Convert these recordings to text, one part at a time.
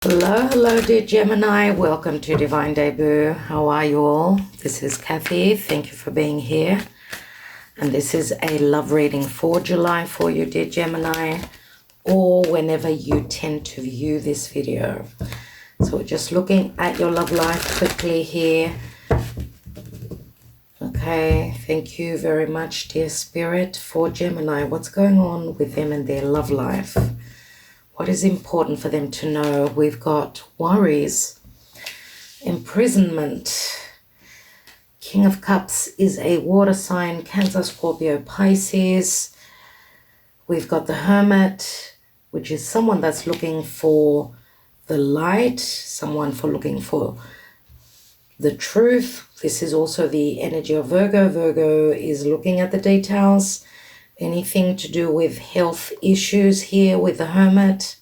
Hello, dear Gemini. Welcome to Divine Debut. How are you all? This is Kathy. Thank you for being here. And this is a love reading for July for you, dear Gemini, or whenever you tend to view this video. So we're just looking at your love life quickly here. Okay, thank you very much, dear Spirit, for Gemini. What's going on with them and their love life? What is important for them to know? We've got worries, imprisonment. King of Cups is a water sign, Cancer, Scorpio, Pisces. We've got the Hermit, which is someone that's looking for the light, someone looking for the truth. This is also the energy of Virgo. Virgo is looking at the details. Anything to do with health issues here with the Hermit.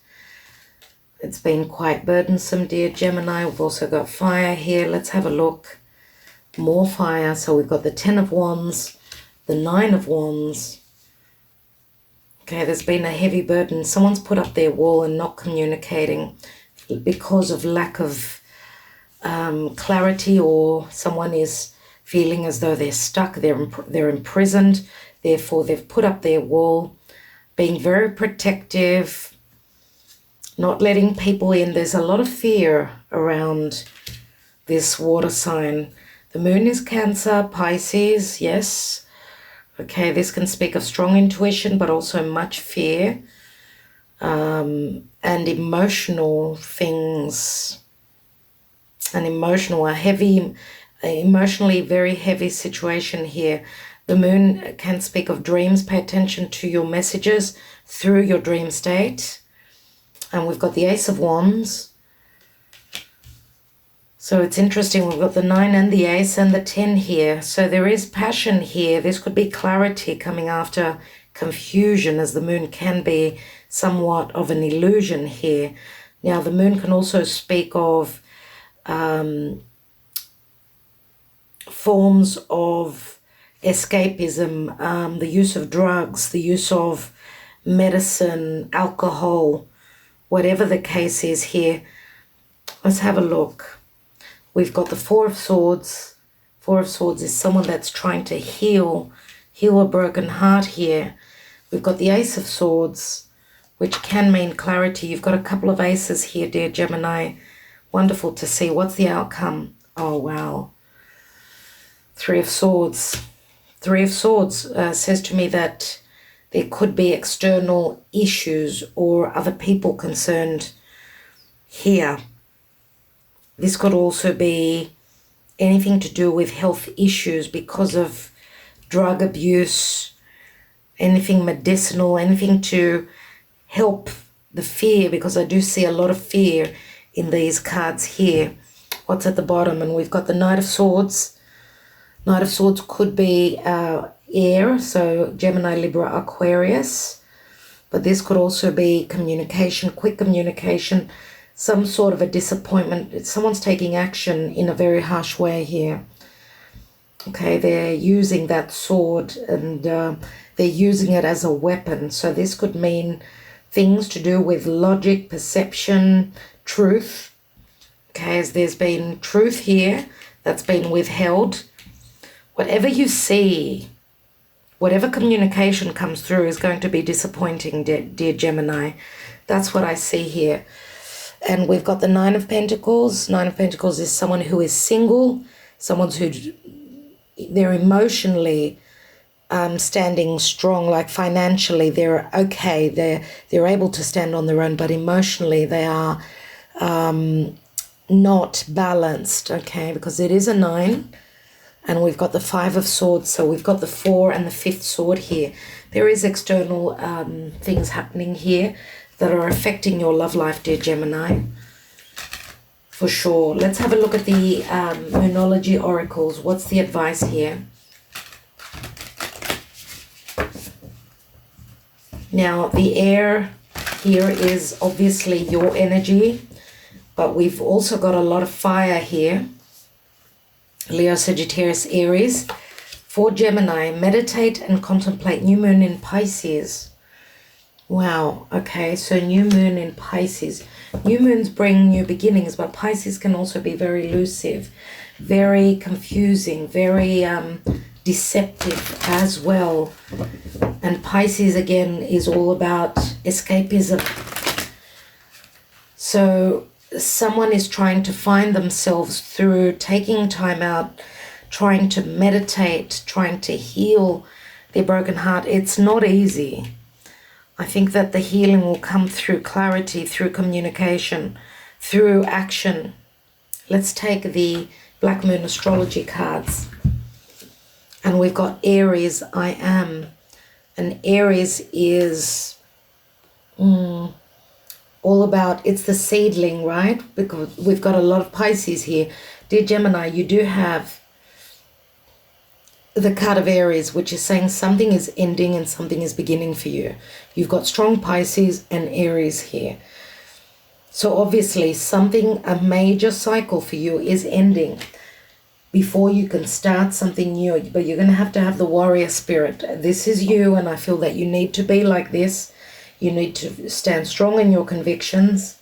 It's been quite burdensome, dear Gemini. We've also got fire here. Let's have a look. More fire. So we've got the 10 of Wands, the 9 of Wands. Okay, there's been a heavy burden. Someone's put up their wall and not communicating because of lack of clarity, or someone is feeling as though they're stuck, they're imprisoned. Therefore, they've put up their wall, being very protective, not letting people in. There's a lot of fear around this water sign. The moon is Cancer, Pisces, yes. Okay, this can speak of strong intuition, but also much fear and emotional things. An emotionally very heavy situation here. The moon can speak of dreams. Pay attention to your messages through your dream state. And we've got the Ace of Wands. So it's interesting. We've got the 9 and the Ace and the 10 here. So there is passion here. This could be clarity coming after confusion, as the moon can be somewhat of an illusion here. Now, the moon can also speak of forms of escapism, the use of drugs, the use of medicine, alcohol, whatever the case is here. Let's have a look. We've got the 4 of Swords. 4 of Swords is someone that's trying to heal a broken heart here. We've got the Ace of Swords, which can mean clarity. You've got a couple of aces here, dear Gemini. Wonderful to see. What's the outcome? Oh, wow. 3 of Swords. 3 of Swords says to me that there could be external issues or other people concerned here. This could also be anything to do with health issues because of drug abuse, anything medicinal, anything to help the fear, because I do see a lot of fear in these cards here. What's at the bottom? And we've got the Knight of Swords. Knight of Swords could be air, so Gemini, Libra, Aquarius. But this could also be communication, quick communication, some sort of a disappointment. Someone's taking action in a very harsh way here. Okay, they're using that sword and they're using it as a weapon. So this could mean things to do with logic, perception, truth. Okay, as there's been truth here that's been withheld. Whatever you see, whatever communication comes through is going to be disappointing, dear Gemini. That's what I see here. And we've got the 9 of Pentacles. 9 of Pentacles is someone who is single, someone who they're emotionally standing strong, like financially they're okay, they're able to stand on their own, but emotionally they are not balanced, okay, because it is a 9. And we've got the 5 of Swords, so we've got the 4 and the 5th sword here. There is external things happening here that are affecting your love life, dear Gemini, for sure. Let's have a look at the Moonology oracles. What's the advice here? Now, the air here is obviously your energy, but we've also got a lot of fire here. Leo, Sagittarius, Aries. For Gemini, meditate and contemplate new moon in Pisces. Wow, okay, so new moon in Pisces. New moons bring new beginnings, but Pisces can also be very elusive, very confusing, very deceptive as well. And Pisces, again, is all about escapism. So someone is trying to find themselves through taking time out, trying to meditate, trying to heal their broken heart. It's not easy. I think that the healing will come through clarity, through communication, through action. Let's take the Black Moon Astrology cards. And we've got Aries, I am. And Aries is all about, it's the seedling, right? Because we've got a lot of Pisces here. Dear Gemini, you do have the card of Aries, which is saying something is ending and something is beginning for you. You've got strong Pisces and Aries here. So obviously something, a major cycle for you is ending before you can start something new. But you're going to have the warrior spirit. This is you, and I feel that you need to be like this. You need to stand strong in your convictions.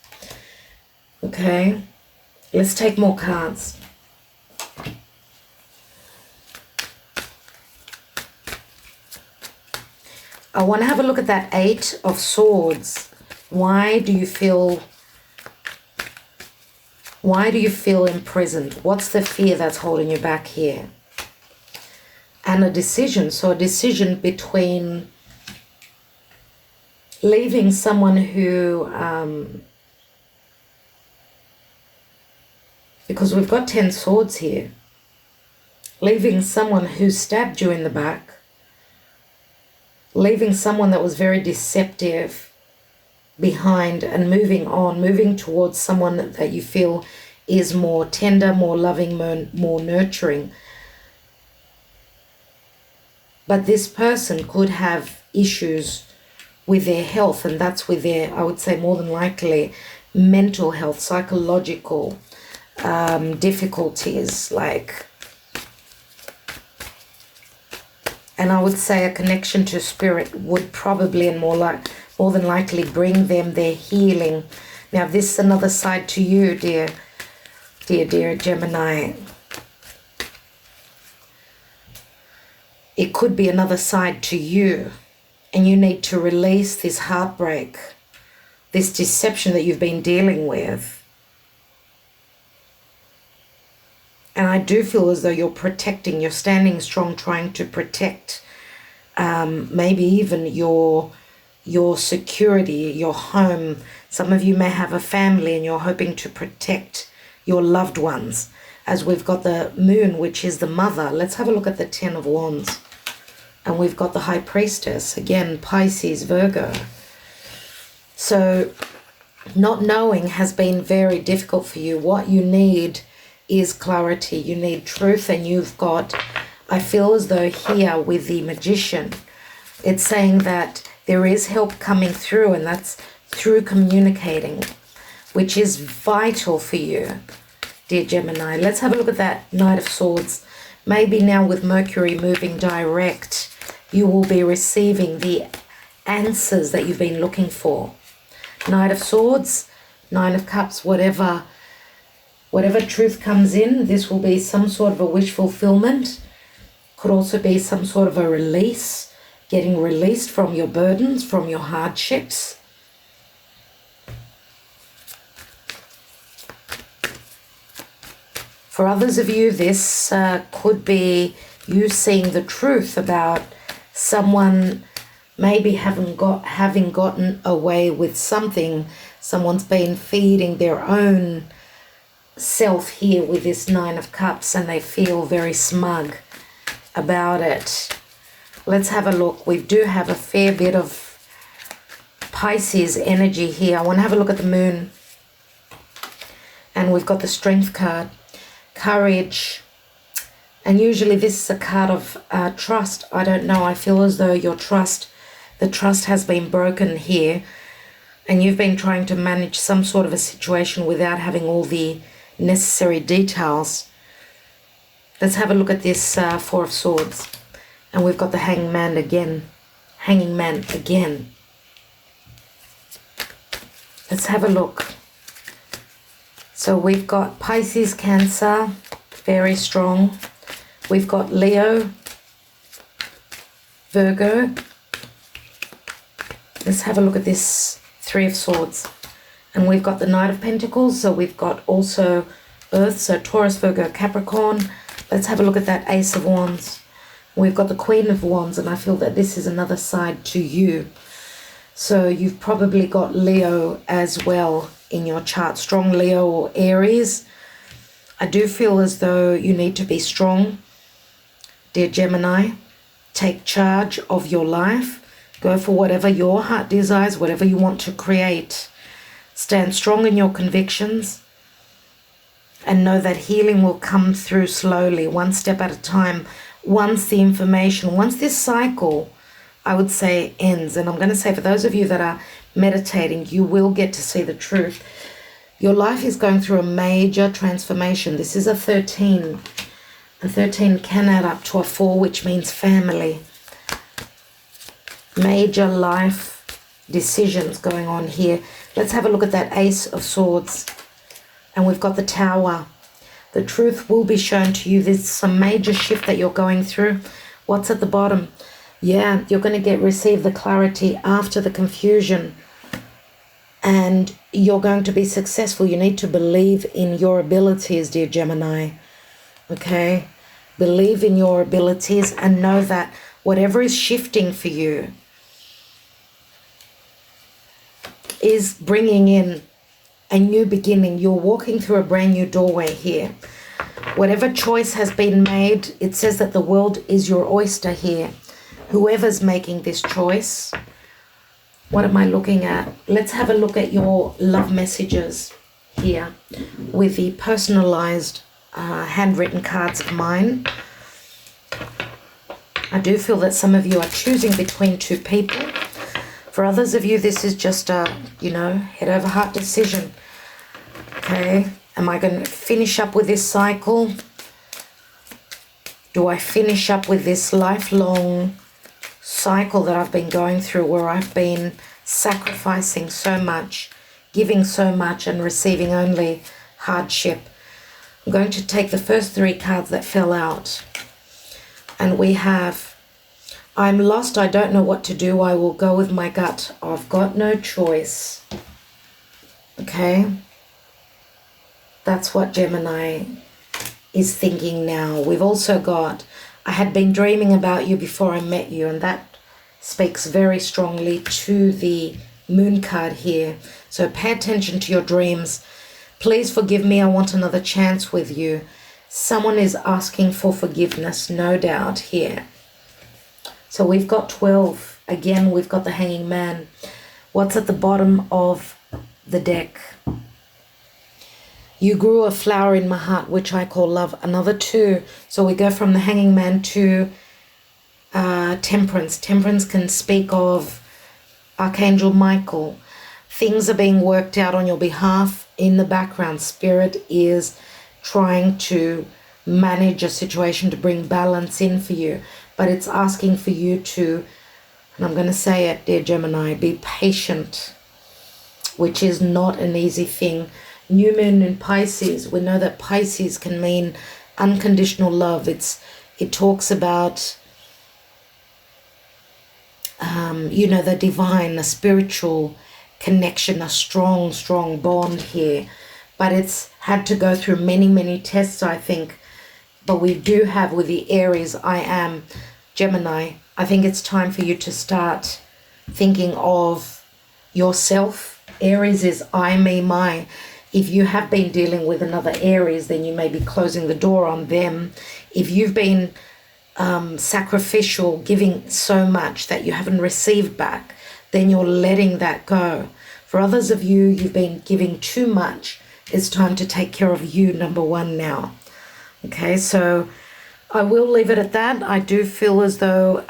Okay, let's take more cards. I want to have a look at that Eight of Swords. Why do you feel imprisoned? What's the fear that's holding you back here? And a decision. So a decision between leaving someone who, because we've got 10 swords here, leaving someone who stabbed you in the back, leaving someone that was very deceptive behind, and moving on, moving towards someone that you feel is more tender, more loving, more nurturing. But this person could have issues with their health, and that's with their, I would say more than likely, mental health, psychological difficulties, like, and I would say a connection to spirit would probably and more than likely bring them their healing. Now this is another side to you, dear Gemini. It could be another side to you, and you need to release this heartbreak, this deception that you've been dealing with. And I do feel as though you're protecting, you're standing strong, trying to protect maybe even your security, your home. Some of you may have a family and you're hoping to protect your loved ones. As we've got the moon, which is the mother. Let's have a look at the 10 of Wands. And we've got the High Priestess. Again, Pisces, Virgo. So not knowing has been very difficult for you. What you need is clarity. You need truth, and you've got, I feel as though here with the Magician, it's saying that there is help coming through, and that's through communicating, which is vital for you, dear Gemini. Let's have a look at that Knight of Swords. Maybe now with Mercury moving direct, you will be receiving the answers that you've been looking for. Knight of Swords, Nine of Cups, whatever truth comes in, this will be some sort of a wish fulfillment. Could also be some sort of a release, getting released from your burdens, from your hardships. For others of you, this could be you seeing the truth about someone maybe having gotten away with something. Someone's been feeding their own self here with this Nine of Cups, and they feel very smug about it. Let's have a look. We do have a fair bit of Pisces energy here. I want to have a look at the moon. And we've got the Strength card, courage. And usually this is a card of trust. I don't know. I feel as though the trust has been broken here. And you've been trying to manage some sort of a situation without having all the necessary details. Let's have a look at this Four of Swords. And we've got the Hanging Man again. Let's have a look. So we've got Pisces, Cancer, very strong. We've got Leo, Virgo. Let's have a look at this Three of Swords. And we've got the Knight of Pentacles. So we've got also Earth, so Taurus, Virgo, Capricorn. Let's have a look at that Ace of Wands. We've got the Queen of Wands, and I feel that this is another side to you. So you've probably got Leo as well in your chart, strong Leo or Aries. I do feel as though you need to be strong, dear Gemini. Take charge of your life. Go for whatever your heart desires, whatever you want to create. Stand strong in your convictions and know that healing will come through slowly, one step at a time. Once the information, once this cycle, I would say, ends. And I'm going to say for those of you that are meditating, you will get to see the truth. Your life is going through a major transformation. This is a 13. A 13 can add up to a 4, which means family. Major life decisions going on here. Let's have a look at that Ace of Swords. And we've got the Tower. The truth will be shown to you. There's some major shift that you're going through. What's at the bottom? Yeah, you're going to receive the clarity after the confusion. And you're going to be successful. You need to believe in your abilities, dear Gemini. Okay? Believe in your abilities and know that whatever is shifting for you is bringing in a new beginning. You're walking through a brand new doorway here. Whatever choice has been made, it says that the world is your oyster here. Whoever's making this choice. What am I looking at? Let's have a look at your love messages here with the personalized handwritten cards of mine. I do feel that some of you are choosing between two people. For others of you, this is just a, head over heart decision. Okay, am I going to finish up with this cycle? Do I finish up with this lifelong cycle that I've been going through where I've been sacrificing so much, giving so much and receiving only hardship? I'm going to take the first 3 cards that fell out. And we have, I'm lost, I don't know what to do, I will go with my gut. I've got no choice. Okay? That's what Gemini is thinking now. We've also got, I had been dreaming about you before I met you, and that speaks very strongly to the Moon card here. So pay attention to your dreams. Please forgive me, I want another chance with you. Someone is asking for forgiveness, no doubt, here. So we've got 12. Again, we've got the Hanging Man. What's at the bottom of the deck? You grew a flower in my heart, which I call love. Another 2. So we go from the Hanging Man to Temperance. Temperance can speak of Archangel Michael. Things are being worked out on your behalf in the background. Spirit is trying to manage a situation to bring balance in for you. But it's asking for you to, and I'm going to say it, dear Gemini, be patient, which is not an easy thing. New Moon in Pisces, we know that Pisces can mean unconditional love. It talks about, the divine, a spiritual connection, a strong, strong bond here. But it's had to go through many, many tests, I think. But we do have with the Aries, I am Gemini. I think it's time for you to start thinking of yourself. Aries is I, me, my. If you have been dealing with another Aries, then you may be closing the door on them. If you've been sacrificial, giving so much that you haven't received back, then you're letting that go. For others of you, you've been giving too much. It's time to take care of you, number 1 now. Okay, so I will leave it at that. I do feel as though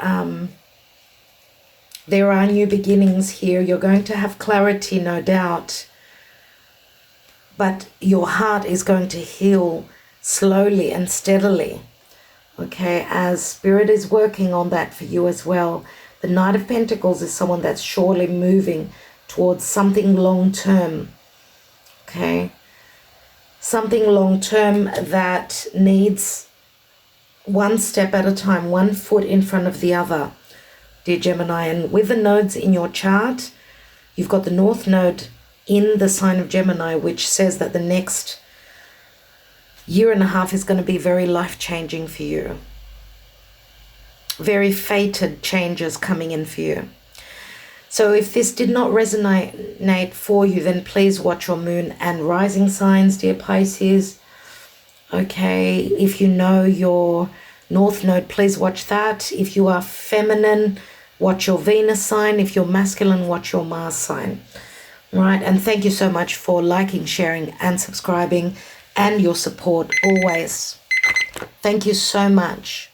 there are new beginnings here. You're going to have clarity, no doubt. But your heart is going to heal slowly and steadily. Okay, as Spirit is working on that for you as well. The Knight of Pentacles is someone that's surely moving towards something long-term, okay? Something long-term that needs one step at a time, one foot in front of the other, dear Gemini. And with the nodes in your chart, you've got the North Node in the sign of Gemini, which says that the next year and a half is going to be very life-changing for you. Very fated changes coming in for you. So if this did not resonate for you, then please watch your moon and rising signs, dear Pisces. Okay, if you know your North Node, please watch that. If you are feminine, watch your Venus sign. If you're masculine, watch your Mars sign. Right, and thank you so much for liking, sharing, and subscribing, and your support always. Thank you so much.